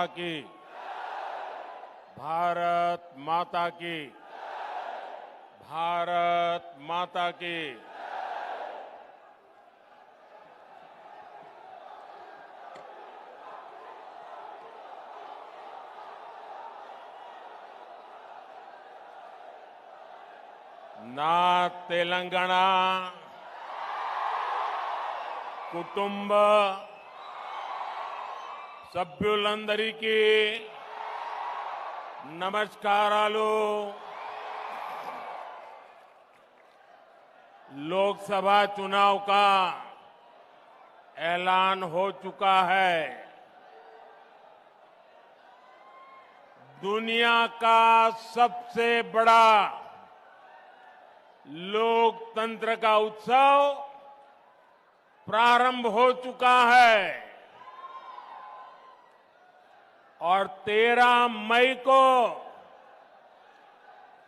माता की। भारत माता की। भारत माता की। నా తెలంగాణ కుటుంబ సభ్యులందరికీ నమస్కారాలు। लोकसभा चुनाव का ऐलान हो चुका है। दुनिया का सबसे बड़ा लोकतंत्र का उत्सव प्रारंभ हो चुका है और 13 मई को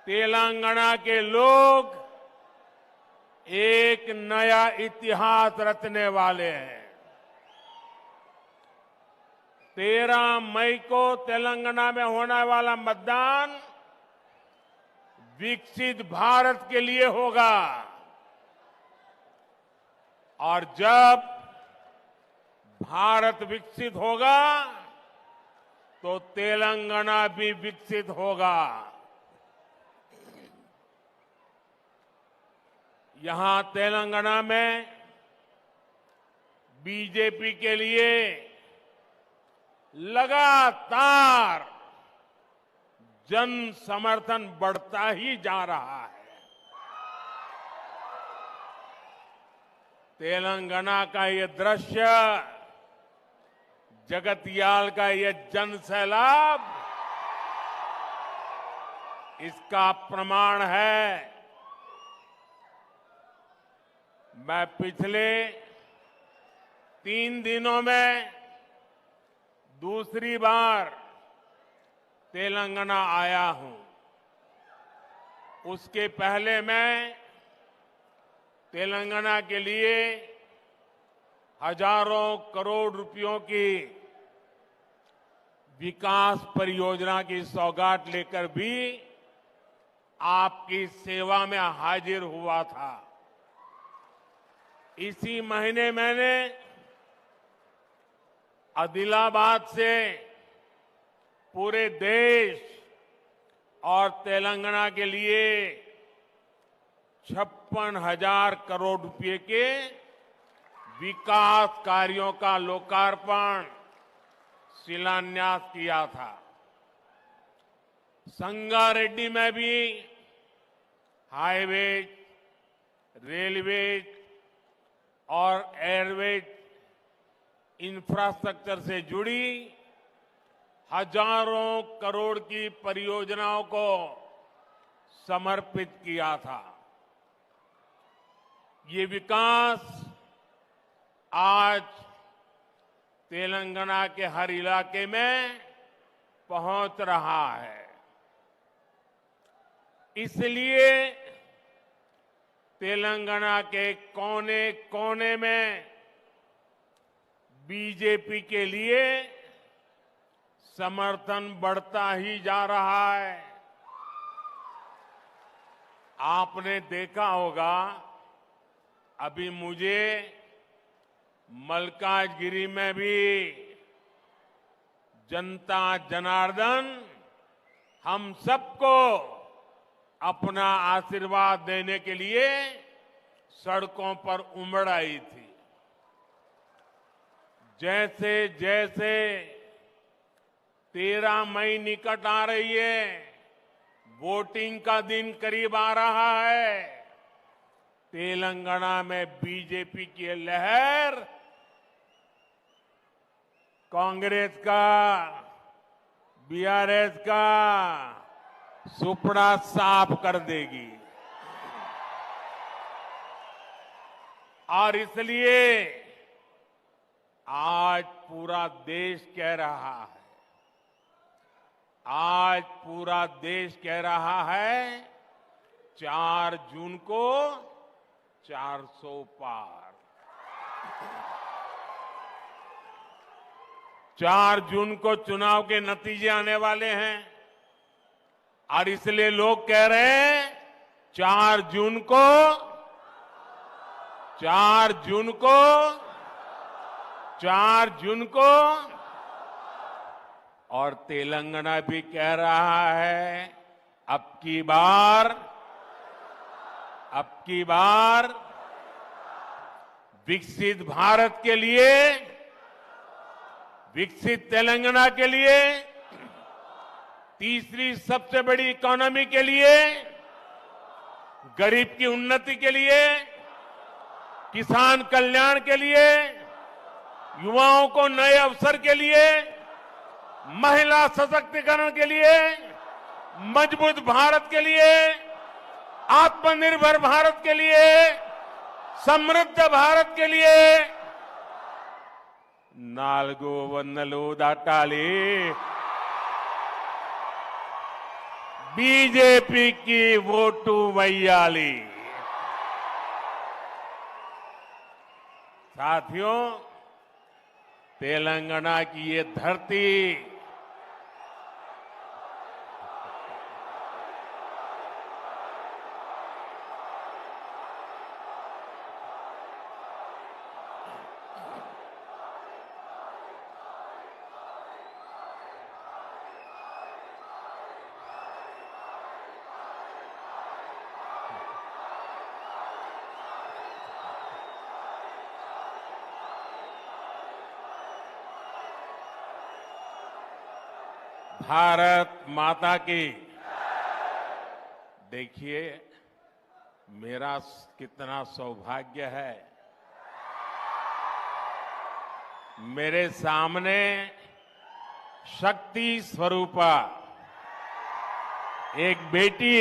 तेलंगाना के लोग एक नया इतिहास रचने वाले हैं। 13 मई को तेलंगाना में होने वाला मतदान विकसित भारत के लिए होगा और जब भारत विकसित होगा तो तेलंगाना भी विकसित होगा। यहां तेलंगाना में बीजेपी के लिए लगातार जन समर्थन बढ़ता ही जा रहा है। तेलंगाना का ये दृश्य, जगतियाल का ये जन सैलाब इसका प्रमाण है। मैं पिछले 3 दिनों में दूसरी बार तेलंगाना आया हूं। उसके पहले मैं तेलंगाना के लिए हजारों करोड़ रुपयों की विकास परियोजना की सौगात लेकर भी आपकी सेवा में हाजिर हुआ था। इसी महीने मैंने आदिलाबाद से पूरे देश और तेलंगाना के लिए 56,000 करोड़ रुपए के विकास कार्यों का लोकार्पण, शिलान्यास किया था। संगारेड्डी में भी हाईवे, रेलवे और एयरवेज इंफ्रास्ट्रक्चर से जुड़ी हजारों करोड़ की परियोजनाओं को समर्पित किया था। ये विकास आज तेलंगाना के हर इलाके में पहुंच रहा है। इसलिए तेलंगाना के कोने कोने में बीजेपी के लिए समर्थन बढ़ता ही जा रहा है। आपने देखा होगा, अभी मुझे मल्काजगिरी में भी जनता जनार्दन हम सबको अपना आशीर्वाद देने के लिए सड़कों पर उमड़ आई थी। जैसे जैसे 13 मई निकट आ रही है, वोटिंग का दिन करीब आ रहा है, तेलंगाना में बीजेपी की लहर कांग्रेस का, बीआरएस का सुपड़ा साफ कर देगी। और इसलिए आज पूरा देश कह रहा है, आज पूरा देश कह रहा है 4 जून को 400 पार। 4 जून को चुनाव के नतीजे आने वाले हैं और इसलिए लोग कह रहे हैं 4 जून को 4 जून को 4 जून को और तेलंगाना भी कह रहा है अब की बार विकसित भारत के लिए, विकसित तेलंगाना के लिए, तीसरी सबसे बड़ी इकोनॉमी के लिए, गरीब की उन्नति के लिए, किसान कल्याण के लिए, युवाओं को नए अवसर के लिए, महिला सशक्तिकरण के लिए, मजबूत भारत के लिए, आत्मनिर्भर भारत के लिए, समृद्ध भारत के लिए नाल्गो वन्नलू दाटाली बीजेपी की वोटू वैयाली। साथियों, तेलंगाना की ये धरती भारत माता की। देखिए, मेरा कितना सौभाग्य है, मेरे सामने शक्ति स्वरूपा एक बेटी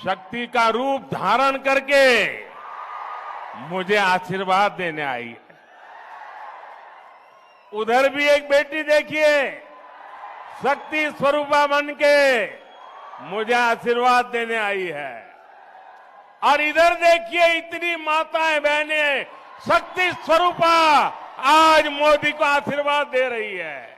शक्ति का रूप धारण करके मुझे आशीर्वाद देने आई है। उधर भी एक बेटी देखिए, शक्ति स्वरूपा बन के मुझे आशीर्वाद देने आई है। और इधर देखिए, इतनी माताएं बहनें शक्ति स्वरूपा आज मोदी को आशीर्वाद दे रही है।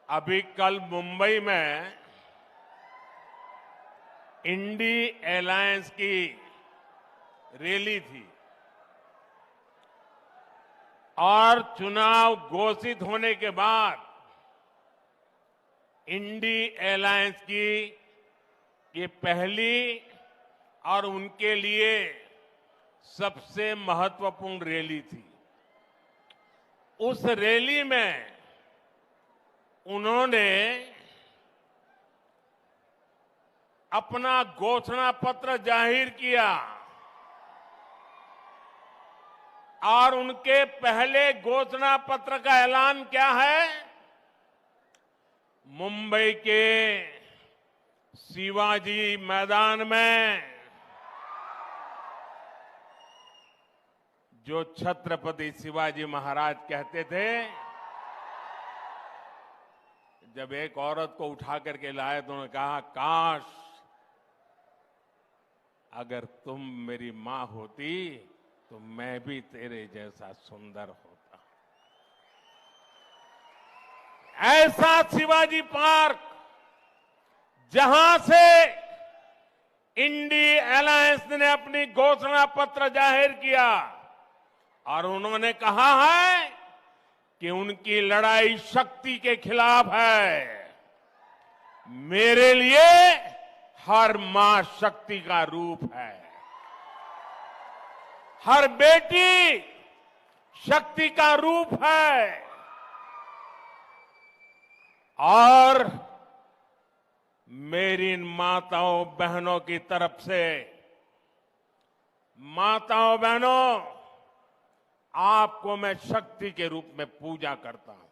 अभी कल मुंबई में इंडी अलायंस की रैली थी और चुनाव घोषित होने के बाद इंडी अलायंस की ये पहली और उनके लिए सबसे महत्वपूर्ण रैली थी। उस रैली में उन्होंने अपना घोषणा पत्र जाहिर किया और उनके पहले घोषणा पत्र का ऐलान क्या है? मुंबई के शिवाजी मैदान में जो छत्रपति शिवाजी महाराज कहते थे, जब एक औरत को उठा करके लाए तो उन्होंने कहा, काश अगर तुम मेरी मां होती तो मैं भी तेरे जैसा सुंदर होता। ऐसा शिवाजी पार्क जहां से इंडी अलायंस ने अपनी घोषणा पत्र जाहिर किया और उन्होंने कहा है कि उनकी लड़ाई शक्ति के खिलाफ है। मेरे लिए हर मां शक्ति का रूप है, हर बेटी शक्ति का रूप है। और मेरी इन माताओं बहनों की तरफ से, माताओं बहनों, आपको मैं शक्ति के रूप में पूजा करता हूं।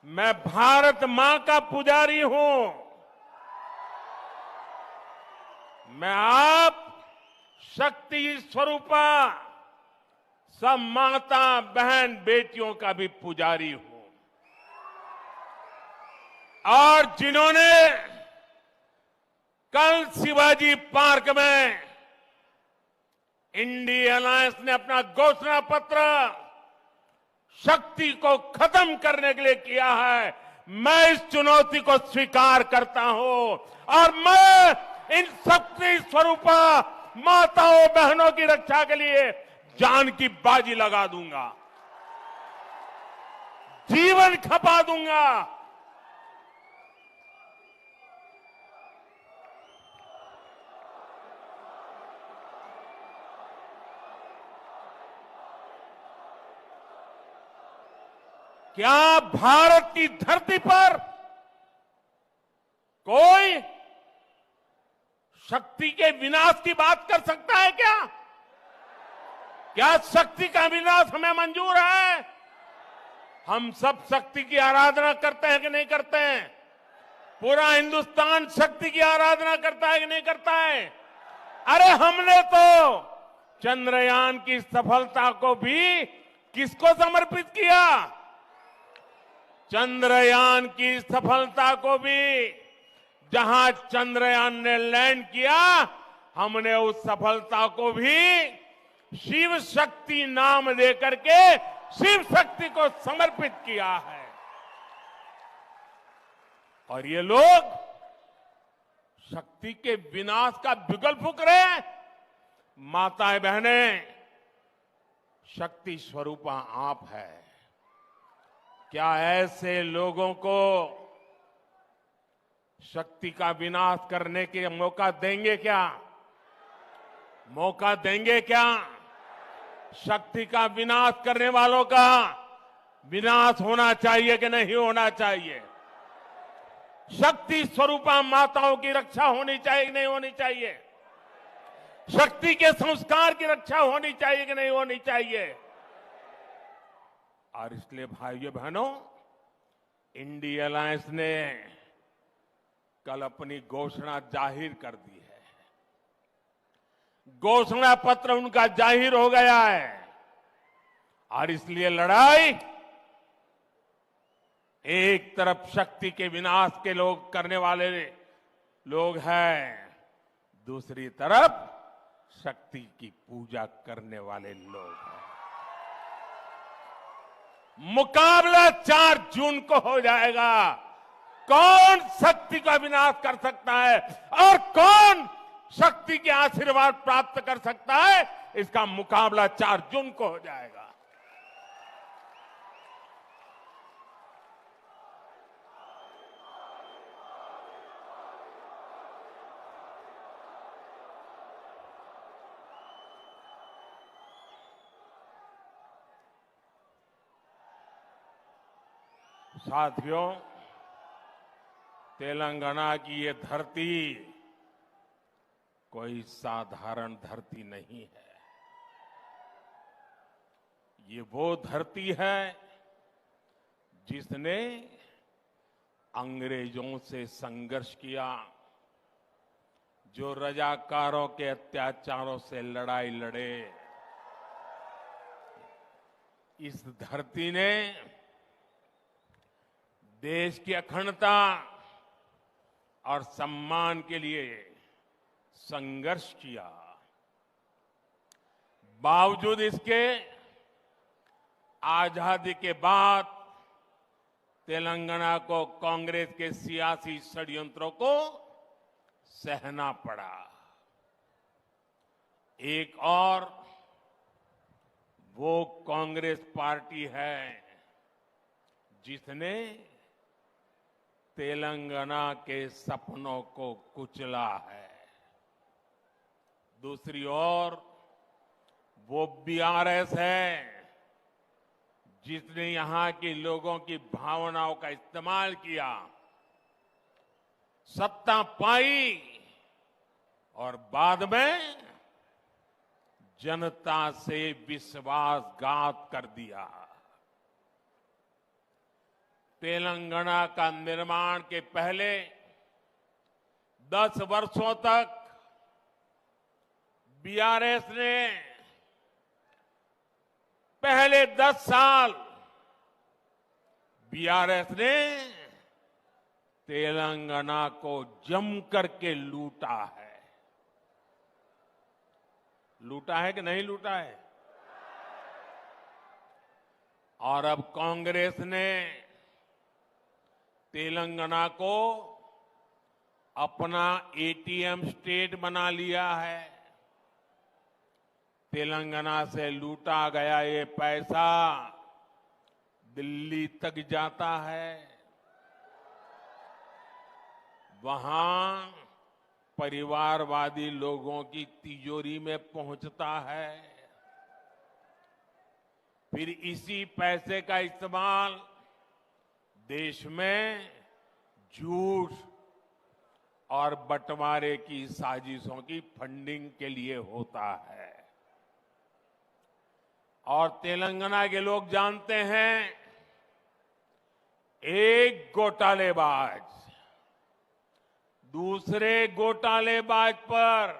मैं भारत मां का पुजारी हूं। मैं आप शक्ति स्वरूपा सब माता बहन बेटियों का भी पुजारी हूं। और जिन्होंने कल शिवाजी पार्क में इंडिया अलायंस ने अपना घोषणा पत्र शक्ति को खत्म करने के लिए किया है, मैं इस चुनौती को स्वीकार करता हूं और मैं इन शक्ति स्वरूपा माताओं बहनों की रक्षा के लिए जान की बाजी लगा दूंगा, जीवन खपा दूंगा। क्या भारत की धरती पर कोई शक्ति के विनाश की बात कर सकता है क्या? क्या शक्ति का विनाश हमें मंजूर है? हम सब शक्ति की आराधना करते हैं कि नहीं करते हैं? पूरा हिंदुस्तान शक्ति की आराधना करता है कि नहीं करता है? अरे हमने तो चंद्रयान की सफलता को भी किसको समर्पित किया? चंद्रयान की सफलता को भी, जहां चंद्रयान ने लैंड किया, हमने उस सफलता को भी शिव शक्ति नाम देकर के शिव शक्ति को समर्पित किया है। और ये लोग शक्ति के विनाश का बिगुल फूंक रहे हैं। माताएं बहनें, शक्ति स्वरूपा आप है। क्या ऐसे लोगों को शक्ति का विनाश करने के मौका देंगे क्या? मौका देंगे क्या? शक्ति का विनाश करने वालों का विनाश होना चाहिए कि नहीं होना चाहिए? शक्ति स्वरूपा माताओं की रक्षा होनी चाहिए कि नहीं होनी चाहिए? शक्ति के संस्कार की रक्षा होनी चाहिए कि नहीं होनी चाहिए? और इसलिए भाइयों बहनों, इंडिया अलायंस ने कल अपनी घोषणा जाहिर कर दी है। घोषणा पत्र उनका जाहिर हो गया है और इसलिए लड़ाई एक तरफ शक्ति के विनाश के लोग करने वाले लोग हैं, दूसरी तरफ शक्ति की पूजा करने वाले लोग हैं। मुकाबला 4 जून को हो जाएगा। कौन शक्ति का विनाश कर सकता है और कौन शक्ति के आशीर्वाद प्राप्त कर सकता है, इसका मुकाबला 4 जून को हो जाएगा। साथियों, तेलंगाना की ये धरती कोई साधारण धरती नहीं है। ये वो धरती है जिसने अंग्रेजों से संघर्ष किया, जो रजाकारों के अत्याचारों से लड़ाई लड़े। इस धरती ने देश की अखंडता और सम्मान के लिए संघर्ष किया। बावजूद इसके आजादी के बाद तेलंगाना को कांग्रेस के सियासी षड्यंत्रों को सहना पड़ा। एक और वो कांग्रेस पार्टी है जिसने तेलंगाना के सपनों को कुचला है। दूसरी ओर वो बीआरएस है जिसने यहां के लोगों की भावनाओं का इस्तेमाल किया, सत्ता पाई और बाद में जनता से विश्वासघात कर दिया। तेलंगाना का निर्माण के पहले 10 वर्षों तक बीआरएस ने पहले 10 साल बीआरएस ने तेलंगाना को जम करके लूटा है। लूटा है कि नहीं लूटा है? और अब कांग्रेस ने तेलंगाना को अपना एटीएम स्टेट बना लिया है। तेलंगाना से लूटा गया ये पैसा दिल्ली तक जाता है, वहां परिवारवादी लोगों की तिजोरी में पहुंचता है। फिर इसी पैसे का इस्तेमाल देश में झूठ और बंटवारे की साजिशों की फंडिंग के लिए होता है। और तेलंगाना के लोग जानते हैं, एक घोटालेबाज दूसरे घोटालेबाज पर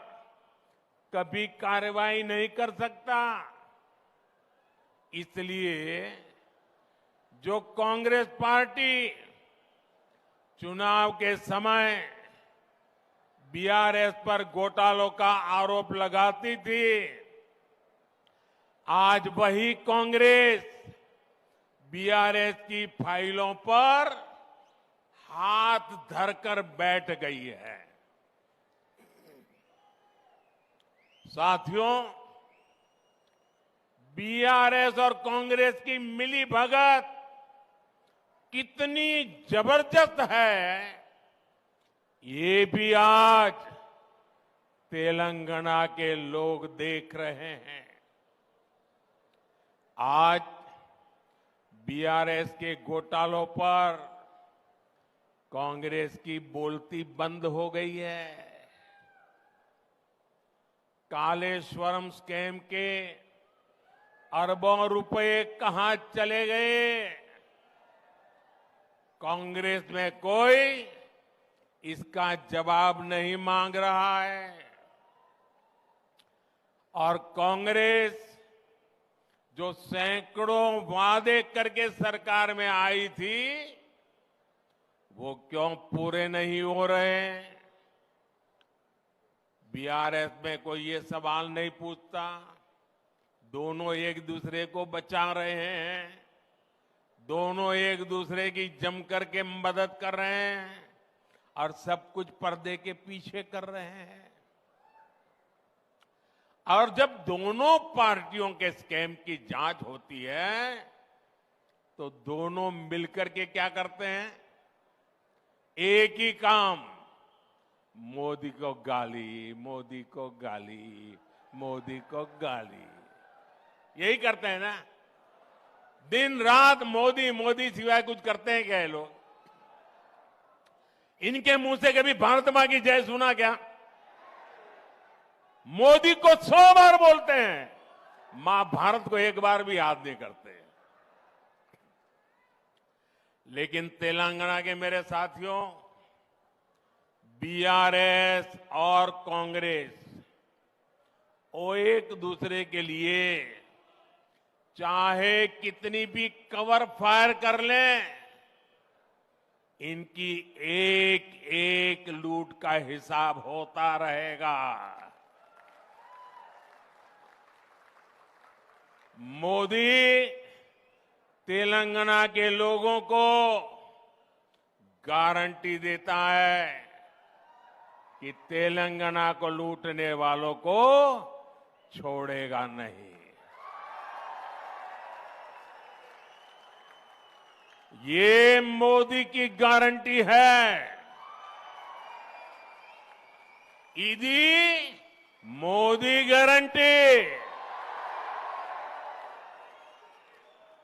कभी कार्रवाई नहीं कर सकता। इसलिए जो कांग्रेस पार्टी चुनाव के समय बीआरएस पर घोटालों का आरोप लगाती थी, आज वही कांग्रेस बीआरएस की फाइलों पर हाथ धरकर बैठ गई है। साथियों, बीआरएस और कांग्रेस की मिलीभगत कितनी जबरदस्त है, ये भी आज तेलंगाना के लोग देख रहे हैं। आज बीआरएस के घोटालों पर कांग्रेस की बोलती बंद हो गई है। कालेश्वरम स्कैम के अरबों रुपए कहां चले गए? कांग्रेस में कोई इसका जवाब नहीं मांग रहा है। और कांग्रेस जो सैकड़ों वादे करके सरकार में आई थी, वो क्यों पूरे नहीं हो रहे? बीआरएस में कोई ये सवाल नहीं पूछता। दोनों एक दूसरे को बचा रहे हैं, दोनों एक दूसरे की जम करके मदद कर रहे हैं और सब कुछ पर्दे के पीछे कर रहे हैं। और जब दोनों पार्टियों के स्कैम की जांच होती है, तो दोनों मिलकर के क्या करते हैं? एक ही काम, मोदी को गाली, मोदी को गाली, मोदी को गाली, यही करते हैं ना। दिन रात मोदी मोदी सिवाय कुछ करते हैं क्या ये लोग? इनके मुंह से कभी भारत मां की जय सुना क्या? मोदी को 100 बार बोलते हैं, मां भारत को एक बार भी याद नहीं करते। लेकिन तेलंगाना के मेरे साथियों, बीआरएस और कांग्रेस वो एक दूसरे के लिए चाहे कितनी भी कवर फायर कर लें, इनकी एक एक लूट का हिसाब होता रहेगा। मोदी तेलंगाना के लोगों को गारंटी देता है कि तेलंगाना को लूटने वालों को छोड़ेगा नहीं। ये मोदी की गारंटी है। इदी मोदी गारंटी।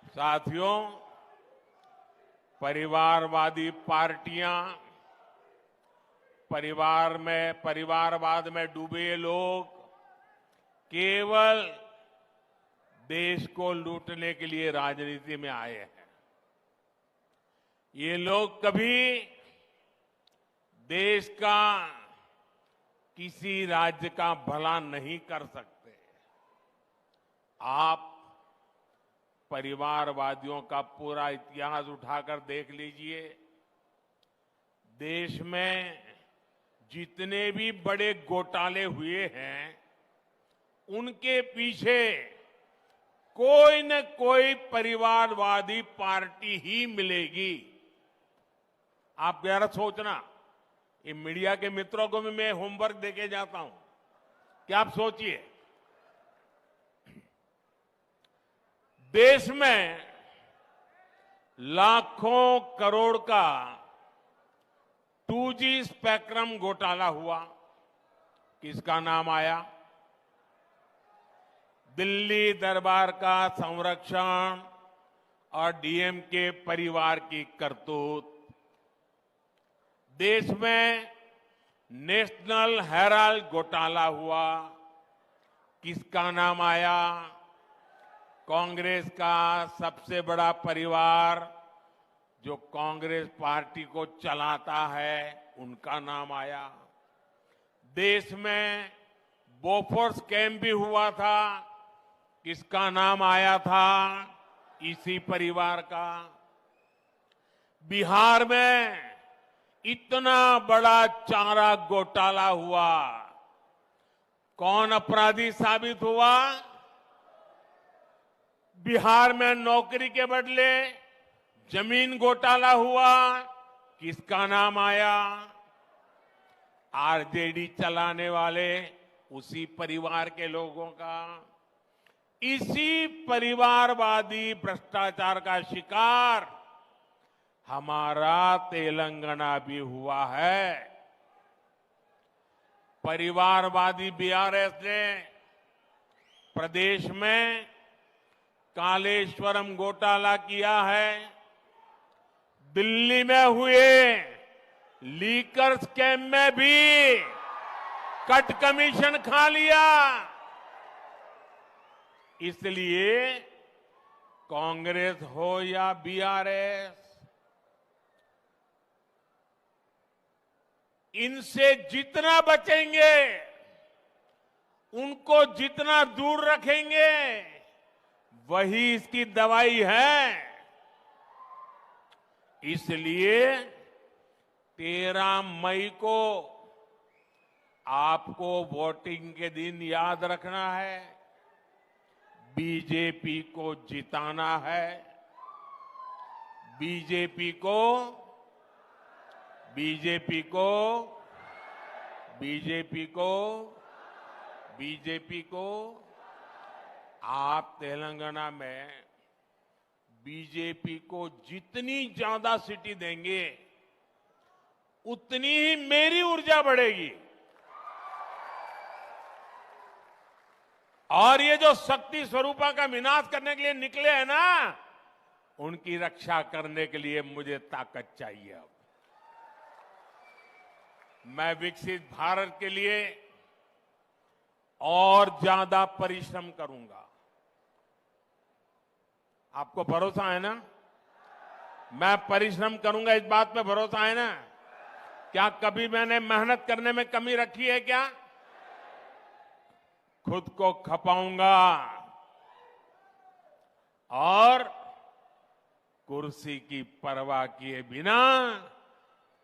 साथियों, परिवारवादी पार्टियां, परिवारवाद में डूबे लोग केवल देश को लूटने के लिए राजनीति में आए हैं। ये लोग कभी देश का किसी राज्य का भला नहीं कर सकते। आप परिवारवादियों का पूरा इतिहास उठाकर देख लीजिए। देश में जितने भी बड़े घोटाले हुए हैं, उनके पीछे कोई न कोई परिवारवादी पार्टी ही मिलेगी। आप जरा सोचना, ये मीडिया के मित्रों को भी मैं होमवर्क देके जाता हूं कि आप सोचिए, देश में लाखों करोड़ का 2G स्पेक्ट्रम घोटाला हुआ। किसका नाम आया? दिल्ली दरबार का संरक्षण और डीएमके परिवार की करतूत। देश में नेशनल हेराल्ड घोटाला हुआ। किसका नाम आया? कांग्रेस का सबसे बड़ा परिवार जो कांग्रेस पार्टी को चलाता है, उनका नाम आया। देश में बोफोर्स स्कैम भी हुआ था। किसका नाम आया था? इसी परिवार का। बिहार में इतना बड़ा चारा घोटाला हुआ, कौन अपराधी साबित हुआ? बिहार में नौकरी के बदले जमीन घोटाला हुआ। किसका नाम आया? आरजेडी चलाने वाले उसी परिवार के लोगों का। इसी परिवारवादी भ्रष्टाचार का शिकार हमारा तेलंगाना भी हुआ है। परिवारवादी बीआरएस ने प्रदेश में कालेश्वरम घोटाला किया है। दिल्ली में हुए लीकर स्कैम में भी कट कमीशन खा लिया। इसलिए कांग्रेस हो या बीआरएस, इनसे जितना बचेंगे, उनको जितना दूर रखेंगे, वही इसकी दवाई है। इसलिए 13 मई को आपको वोटिंग के दिन याद रखना है, बीजेपी को जिताना है। बीजेपी को बीजेपी को बीजेपी को बीजेपी को आप तेलंगाना में बीजेपी को जितनी ज्यादा सीटें देंगे, उतनी ही मेरी ऊर्जा बढ़ेगी। और ये जो शक्ति स्वरूपा का विनाश करने के लिए निकले हैं ना, उनकी रक्षा करने के लिए मुझे ताकत चाहिए। अब मैं विकसित भारत के लिए और ज्यादा परिश्रम करूंगा। आपको भरोसा है ना? मैं परिश्रम करूंगा, इस बात पे भरोसा है ना? क्या कभी मैंने मेहनत करने में कमी रखी है क्या? खुद को खपाऊंगा और कुर्सी की परवाह किए बिना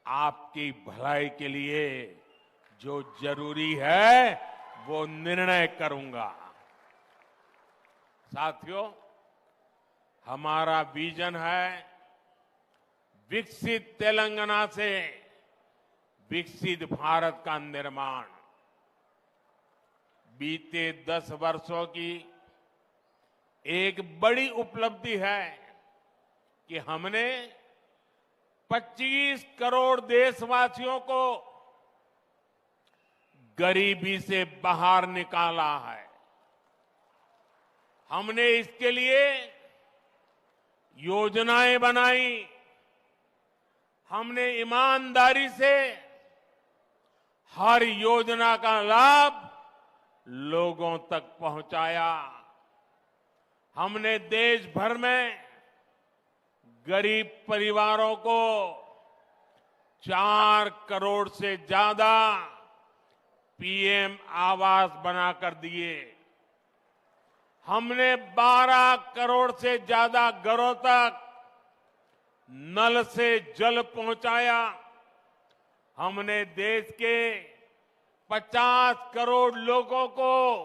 आपकी भलाई के लिए जो जरूरी है वो निर्णय करूंगा। साथियों, हमारा विजन है विकसित तेलंगाना से विकसित भारत का निर्माण। बीते 10 वर्षों की एक बड़ी उपलब्धि है कि हमने 25 करोड़ देशवासियों को गरीबी से बाहर निकाला है। हमने इसके लिए योजनाएं बनाई, हमने ईमानदारी से हर योजना का लाभ लोगों तक पहुंचाया। हमने देश भर में गरीब परिवारों को 4 करोड़ से ज्यादा पीएम आवास बनाकर दिए। हमने 12 करोड़ से ज्यादा घरों तक नल से जल पहुंचाया। हमने देश के 50 करोड़ लोगों को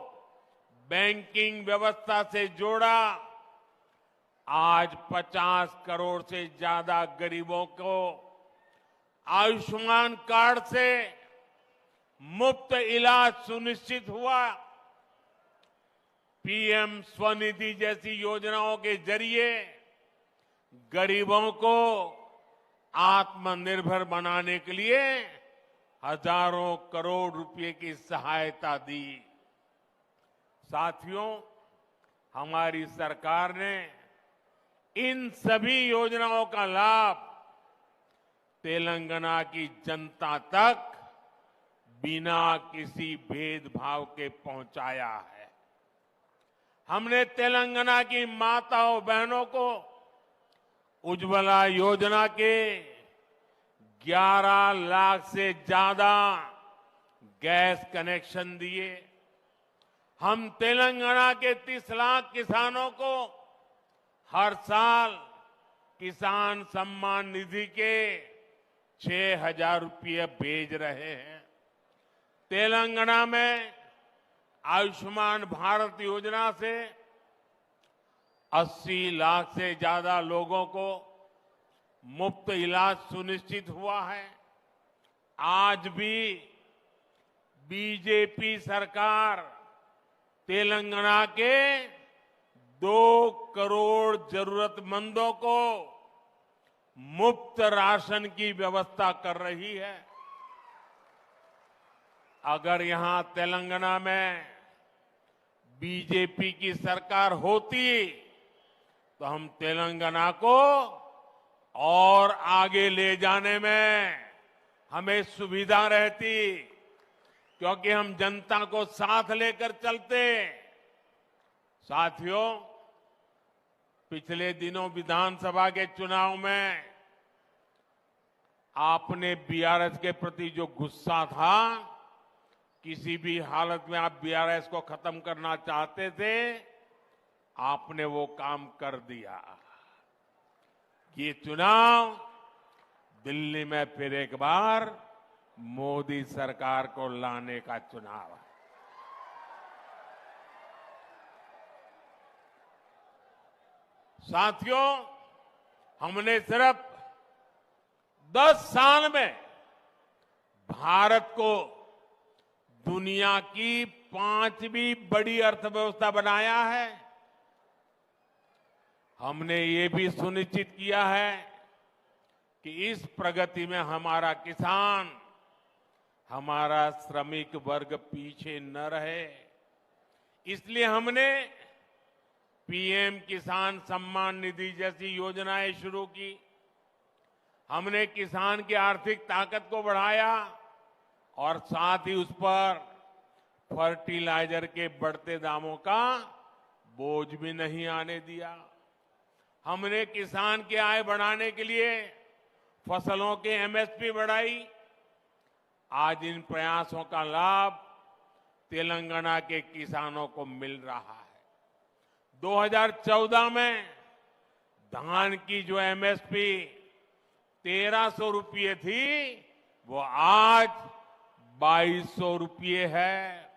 बैंकिंग व्यवस्था से जोड़ा। आज 50 करोड़ से ज्यादा गरीबों को आयुष्मान कार्ड से मुफ्त इलाज सुनिश्चित हुआ। पीएम स्वनिधि जैसी योजनाओं के जरिए गरीबों को आत्मनिर्भर बनाने के लिए हजारों करोड़ रुपए की सहायता दी। साथियों, हमारी सरकार ने इन सभी योजनाओं का लाभ तेलंगाना की जनता तक बिना किसी भेदभाव के पहुंचाया है। हमने तेलंगाना की माताओं बहनों को उज्ज्वला योजना के 11 लाख से ज्यादा गैस कनेक्शन दिए। हम तेलंगाना के 30 लाख किसानों को हर साल किसान सम्मान निधि के 6,000 रुपये भेज रहे हैं। तेलंगाना में आयुष्मान भारत योजना से 80 लाख से ज्यादा लोगों को मुफ्त इलाज सुनिश्चित हुआ है। आज भी बीजेपी सरकार तेलंगाना के 2 करोड़ जरूरतमंदों को मुफ्त राशन की व्यवस्था कर रही है। अगर यहां तेलंगाना में बीजेपी की सरकार होती तो हम तेलंगाना को और आगे ले जाने में हमें सुविधा रहती, क्योंकि हम जनता को साथ लेकर चलते। साथियों, पिछले दिनों विधानसभा के चुनाव में आपने बीआरएस के प्रति जो गुस्सा था, किसी भी हालत में आप बीआरएस को खत्म करना चाहते थे, आपने वो काम कर दिया। ये चुनाव दिल्ली में फिर एक बार मोदी सरकार को लाने का चुनाव है। साथियों, हमने सिर्फ 10 साल में भारत को दुनिया की 5वीं बड़ी अर्थव्यवस्था बनाया है। हमने ये भी सुनिश्चित किया है कि इस प्रगति में हमारा किसान, हमारा श्रमिक वर्ग पीछे न रहे। इसलिए हमने पीएम किसान सम्मान निधि जैसी योजनाएं शुरू की। हमने किसान की आर्थिक ताकत को बढ़ाया और साथ ही उस पर फर्टिलाइजर के बढ़ते दामों का बोझ भी नहीं आने दिया। हमने किसान की आय बढ़ाने के लिए फसलों के एमएसपी बढ़ाई। आज इन प्रयासों का लाभ तेलंगाना के किसानों को मिल रहा है। 2014 में धान की जो एमएसपी 1300 रुपये थी, वो आज 2200 रुपये है।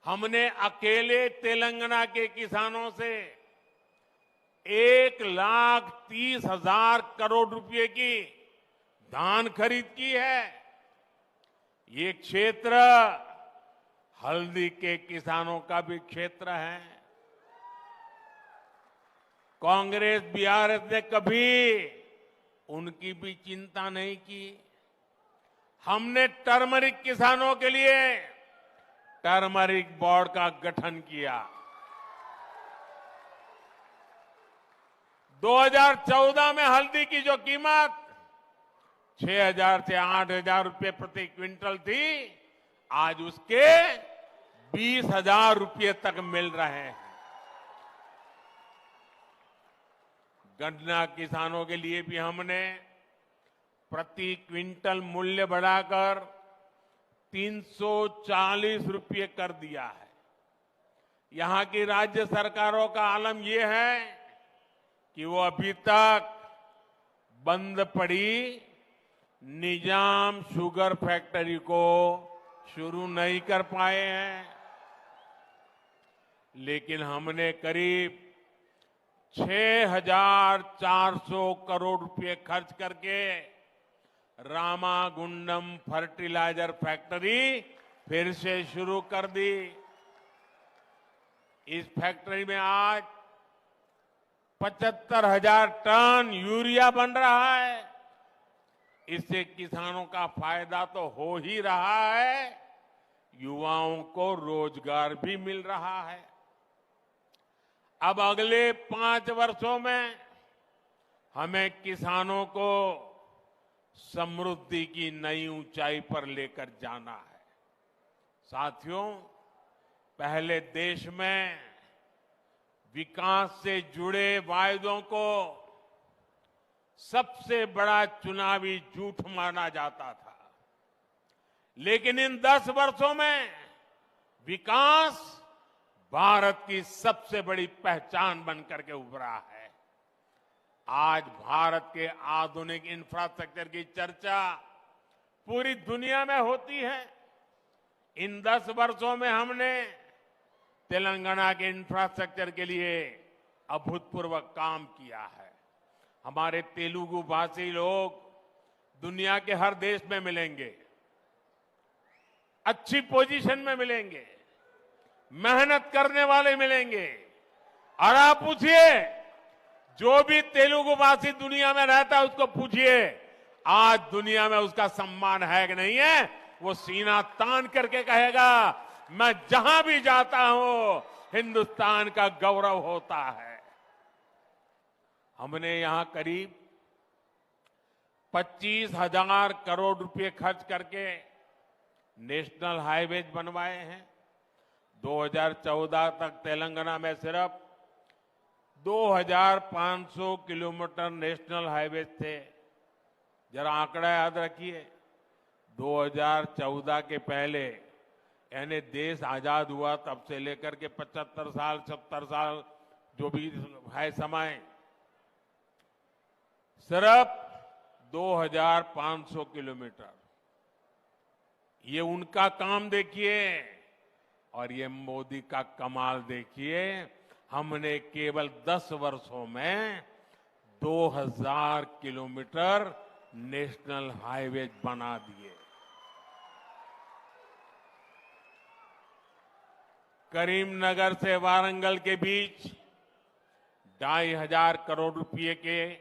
हमने अकेले तेलंगाना के किसानों से 1,30,000 करोड़ रुपए की धान खरीद की है। ये क्षेत्र हल्दी के किसानों का भी क्षेत्र है। कांग्रेस बीआरएस ने कभी उनकी भी चिंता नहीं की। हमने टर्मरिक किसानों के लिए टर्मरिक बोर्ड का गठन किया। 2014 में हल्दी की जो कीमत 6,000 से 8,000 रुपए प्रति क्विंटल थी, आज उसके 20,000 रुपए तक मिल रहे हैं। गन्ना किसानों के लिए भी हमने प्रति क्विंटल मूल्य बढ़ाकर 340 रुपये कर दिया है। यहां की राज्य सरकारों का आलम यह है कि वो अभी तक बंद पड़ी निजाम शुगर फैक्ट्री को शुरू नहीं कर पाए हैं, लेकिन हमने करीब 6,400 करोड़ रुपए खर्च करके रामागुंडम फर्टिलाइजर फैक्ट्री फिर से शुरू कर दी। इस फैक्ट्री में आज 75,000 टन यूरिया बन रहा है। इससे किसानों का फायदा तो हो ही रहा है, युवाओं को रोजगार भी मिल रहा है। अब अगले 5 वर्षों में हमें किसानों को समृद्धि की नई ऊंचाई पर लेकर जाना है। साथियों, पहले देश में विकास से जुड़े वायदों को सबसे बड़ा चुनावी झूठ माना जाता था, लेकिन इन 10 वर्षों में विकास भारत की सबसे बड़ी पहचान बनकर के उभरा है। आज भारत के आधुनिक इंफ्रास्ट्रक्चर की चर्चा पूरी दुनिया में होती है। इन 10 वर्षों में हमने तेलंगाना के इंफ्रास्ट्रक्चर के लिए अभूतपूर्व काम किया है। हमारे तेलुगु भाषी लोग दुनिया के हर देश में मिलेंगे, अच्छी पोजीशन में मिलेंगे, मेहनत करने वाले मिलेंगे। और आप पूछिए, जो भी तेलुगु भाषी दुनिया में रहता है उसको पूछिए, आज दुनिया में उसका सम्मान है कि नहीं है। वो सीना तान करके कहेगा, मैं जहां भी जाता हूं हिंदुस्तान का गौरव होता है। हमने यहां करीब 25,000 करोड़ रुपए खर्च करके नेशनल हाईवेज बनवाए हैं। 2014 तक तेलंगाना में सिर्फ 2,500 किलोमीटर नेशनल हाईवेज थे। जरा आंकड़ा याद रखिए, 2014 के पहले यानी देश आजाद हुआ तब से लेकर के 75 साल 70 साल जो भी है समय, सिर्फ 2,500 किलोमीटर। ये उनका काम देखिए और ये मोदी का कमाल देखिए। हमने केवल 10 वर्षों में 2,000 किलोमीटर नेशनल हाईवे बना दिए। करीमनगर से वारंगल के बीच 2,500 करोड़ रुपए के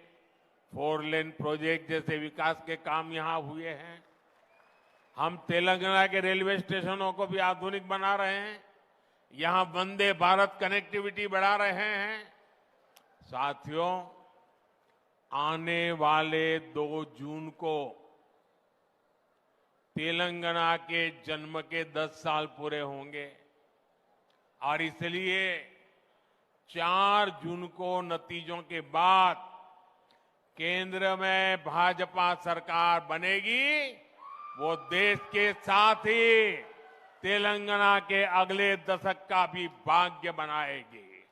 4 लेन प्रोजेक्ट जैसे विकास के काम यहां हुए हैं। हम तेलंगाना के रेलवे स्टेशनों को भी आधुनिक बना रहे हैं, यहां वंदे भारत कनेक्टिविटी बढ़ा रहे हैं। साथियों, आने वाले 2 जून को तेलंगाना के जन्म के 10 साल पूरे होंगे और इसलिए 4 जून को नतीजों के बाद केंद्र में भाजपा सरकार बनेगी। वो देश के साथ ही तेलंगाना के अगले दशक का भी भाग्य बनाएगी।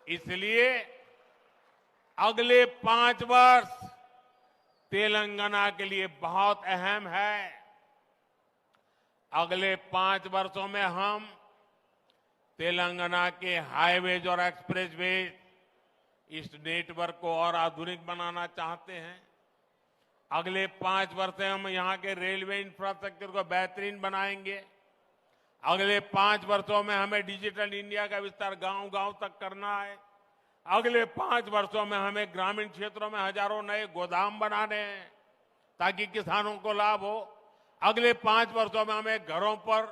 इसलिए अगले 5 वर्ष तेलंगाना के लिए बहुत अहम है। अगले 5 वर्षों में हम तेलंगाना के हाईवेज और एक्सप्रेसवेज इस नेटवर्क को और आधुनिक बनाना चाहते हैं। अगले 5 वर्ष में हम यहां के रेलवे इंफ्रास्ट्रक्चर को बेहतरीन बनाएंगे। अगले 5 वर्षों में हमें डिजिटल इंडिया का विस्तार गांव-गांव तक करना है। अगले 5 वर्षों में हमें ग्रामीण क्षेत्रों में हजारों नए गोदाम बनाने हैं ताकि किसानों को लाभ हो। अगले 5 वर्षों में हमें घरों पर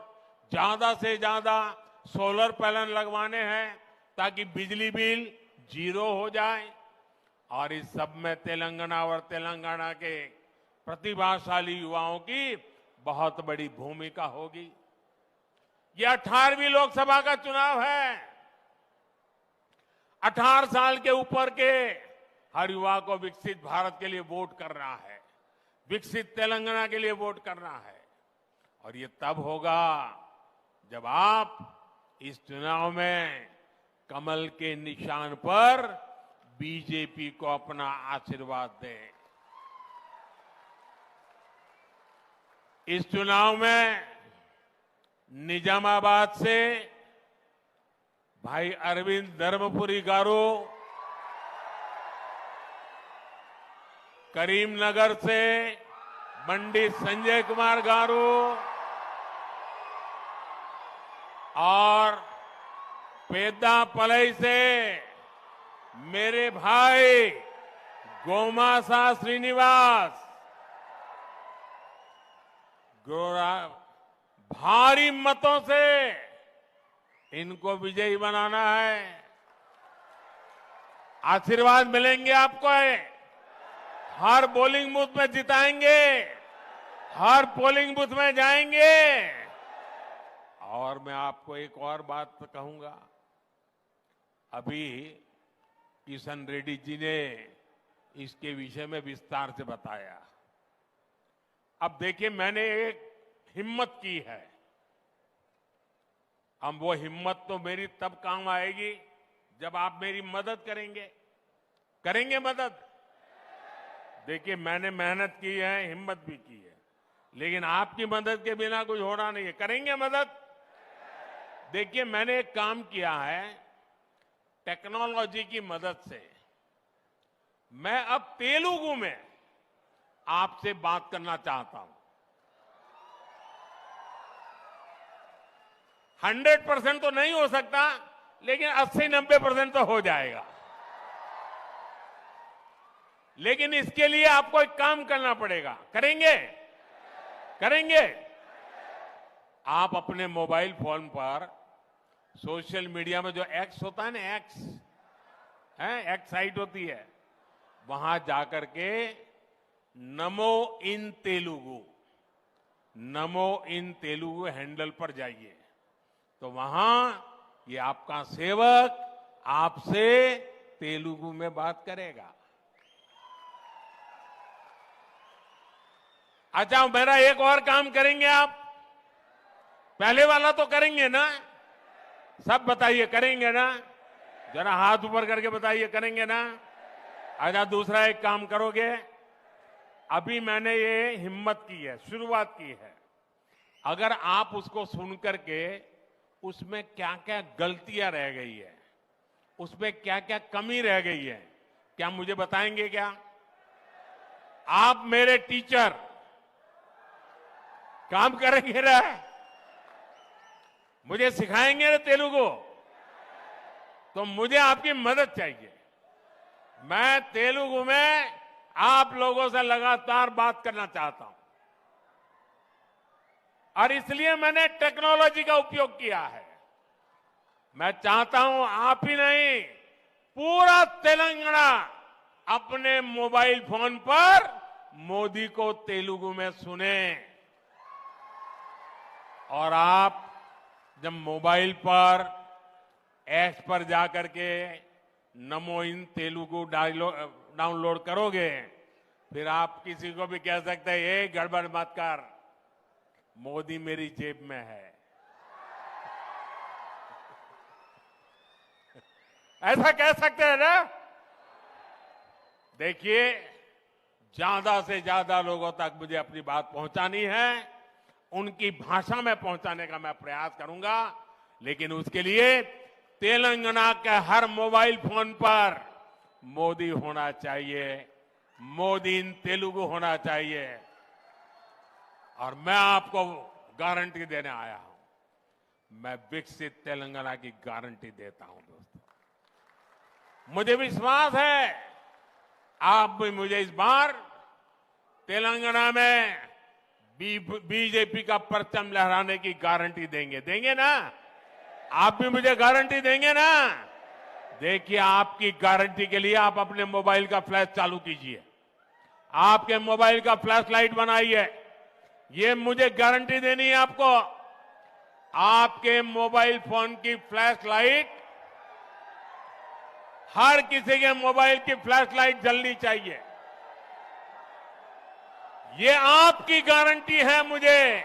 ज्यादा से ज्यादा सोलर पैनल लगवाने हैं ताकि बिजली बिल 0 हो जाए। और इस सब में तेलंगाना और तेलंगाना के प्रतिभाशाली युवाओं की बहुत बड़ी भूमिका होगी। ये 18वीं लोकसभा का चुनाव है। 18 साल के ऊपर के हर युवा को विकसित भारत के लिए वोट करना है, विकसित तेलंगाना के लिए वोट करना है। और ये तब होगा जब आप इस चुनाव में कमल के निशान पर बीजेपी को अपना आशीर्वाद दें। इस चुनाव में निजामाबाद से भाई अरविंद धर्मपुरी गारू, करीमनगर से पंडित संजय कुमार गारू और पेद्दापलई से मेरे भाई गोमासा श्रीनिवास भारी मतों से इनको विजयी बनाना है। आशीर्वाद मिलेंगे आपको, हर पोलिंग बूथ में जिताएंगे, हर पोलिंग बूथ में जाएंगे। और मैं आपको एक और बात कहूंगा, अभी किशन रेड्डी जी ने इसके विषय में विस्तार से बताया। अब देखिए, मैंने एक हिम्मत की है। अब वो हिम्मत तो मेरी तब काम आएगी जब आप मेरी मदद करेंगे मदद। देखिए, मैंने मेहनत की है, हिम्मत भी की है, लेकिन आपकी मदद के बिना कुछ हो रहा नहीं है। करेंगे मदद? देखिए, मैंने एक काम किया है, टेक्नोलॉजी की मदद से मैं अब तेलुगु में आपसे बात करना चाहता हूं। 100% तो नहीं हो सकता, लेकिन 80-90% तो हो जाएगा। लेकिन इसके लिए आपको एक काम करना पड़ेगा। करेंगे? आप अपने मोबाइल फोन पर सोशल मीडिया में जो एक्स होता है ना, एक्स साइट होती है, वहां जाकर के नमो इन तेलुगु हैंडल पर जाइए, तो वहां ये आपका सेवक आपसे तेलुगु में बात करेगा। अच्छा, मेरा एक और काम करेंगे आप? पहले वाला तो करेंगे ना? सब बताइए, करेंगे ना? जरा हाथ ऊपर करके बताइए, करेंगे ना? अच्छा, दूसरा एक काम करोगे? अभी मैंने ये हिम्मत की है, शुरुआत की है। अगर आप उसको सुन करके उसमें क्या क्या गलतियां रह गई है, उसमें क्या क्या कमी रह गई है, क्या मुझे बताएंगे क्या? आप मेरे टीचर काम करेंगे ना? मुझे सिखाएंगे ना तेलुगु? तो मुझे आपकी मदद चाहिए। मैं तेलुगु में आप लोगों से लगातार बात करना चाहता हूं, और इसलिए मैंने टेक्नोलॉजी का उपयोग किया है। मैं चाहता हूं आप ही नहीं, पूरा तेलंगाना अपने मोबाइल फोन पर मोदी को तेलुगु में सुने। और आप जब मोबाइल पर ऐप्स पर जाकर के नमो इन तेलुगु डाउनलोड करोगे, फिर आप किसी को भी कह सकते हैं, ये गड़बड़ मत कर, मोदी मेरी जेब में है। ऐसा कह सकते हैं ना? देखिए, ज्यादा से ज्यादा लोगों तक मुझे अपनी बात पहुंचानी है, उनकी भाषा में पहुंचाने का मैं प्रयास करूंगा। लेकिन उसके लिए तेलंगाना के हर मोबाइल फोन पर मोदी होना चाहिए, मोदी इन तेलुगु होना चाहिए। और मैं आपको गारंटी देने आया हूं, मैं विकसित तेलंगाना की गारंटी देता हूं दोस्तों। मुझे विश्वास है आप भी मुझे इस बार तेलंगाना में बीजेपी का परचम लहराने की गारंटी देंगे ना? आप भी मुझे गारंटी देंगे ना? देखिए, आपकी गारंटी के लिए आप अपने मोबाइल का फ्लैश चालू कीजिए, आपके मोबाइल का फ्लैश लाइट बनाइए। ये मुझे गारंटी देनी है आपको। आपके मोबाइल फोन की फ्लैश लाइट, हर किसी के मोबाइल की फ्लैश लाइट जलनी चाहिए। ये आपकी गारंटी है मुझे।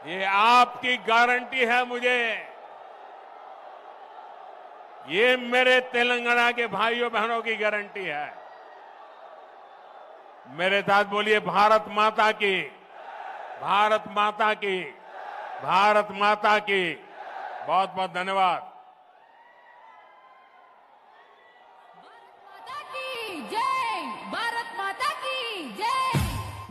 ये आपकी गारंटी है मुझे। ये मेरे तेलंगाना के भाइयों बहनों की गारंटी है। मेरे साथ बोलिए भारत माता की, भारत माता की, भारत माता की। बहुत बहुत धन्यवाद।